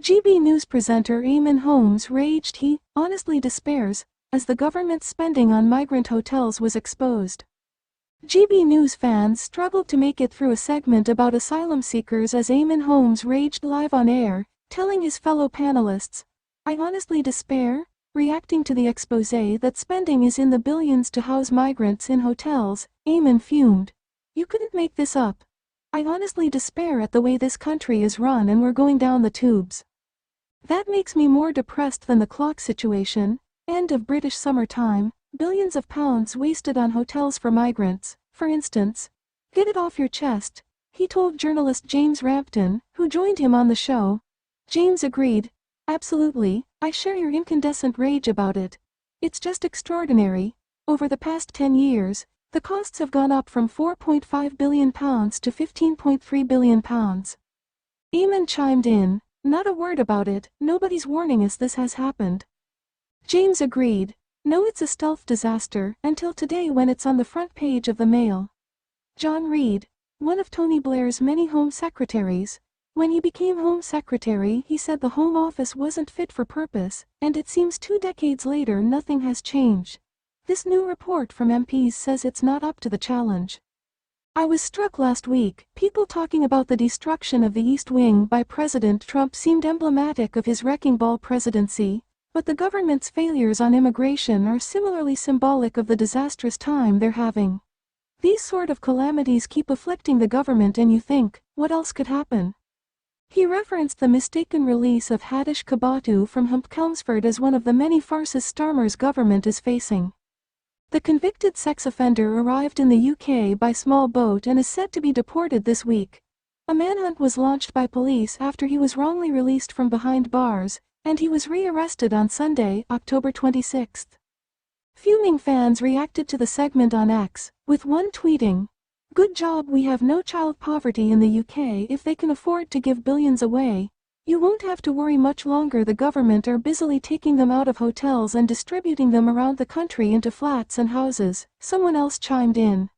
GB News presenter Eamonn Holmes raged he honestly despairs as the government's spending on migrant hotels was exposed. GB News fans struggled to make it through a segment about asylum seekers as Eamonn Holmes raged live on air, telling his fellow panelists, "I honestly despair," reacting to the exposé that spending is in the billions to house migrants in hotels. Eamonn fumed, "You couldn't make this up. I honestly despair at the way this country is run and we're going down the tubes. That makes me more depressed than the clock situation." End of British summertime. Billions of pounds wasted on hotels for migrants, for instance. "Get it off your chest," he told journalist James Rampton, who joined him on the show. James agreed, "Absolutely, I share your incandescent rage about it. It's just extraordinary. Over the past 10 years, the costs have gone up from £4.5 billion to £15.3 billion. Eamonn chimed in, "Not a word about it, nobody's warning us this has happened." James agreed, "No, it's a stealth disaster until today when it's on the front page of the Mail." John Reid, one of Tony Blair's many Home Secretaries, when he became Home Secretary he said the Home Office wasn't fit for purpose, and it seems 2 decades later nothing has changed. This new report from MPs says it's not up to the challenge. "I was struck last week. People talking about the destruction of the East Wing by President Trump seemed emblematic of his wrecking ball presidency, but the government's failures on immigration are similarly symbolic of the disastrous time they're having. These sort of calamities keep afflicting the government and you think, what else could happen?" He referenced the mistaken release of Hadish Kabatu from Chelmsford as one of the many farces Starmer's government is facing. The convicted sex offender arrived in the UK by small boat and is set to be deported this week. A manhunt was launched by police after he was wrongly released from behind bars, and he was re-arrested on Sunday, October 26. Fuming fans reacted to the segment on X, with one tweeting, "Good job, we have no child poverty in the UK if they can afford to give billions away. You won't have to worry much longer. The government are busily taking them out of hotels and distributing them around the country into flats and houses." Someone else chimed in,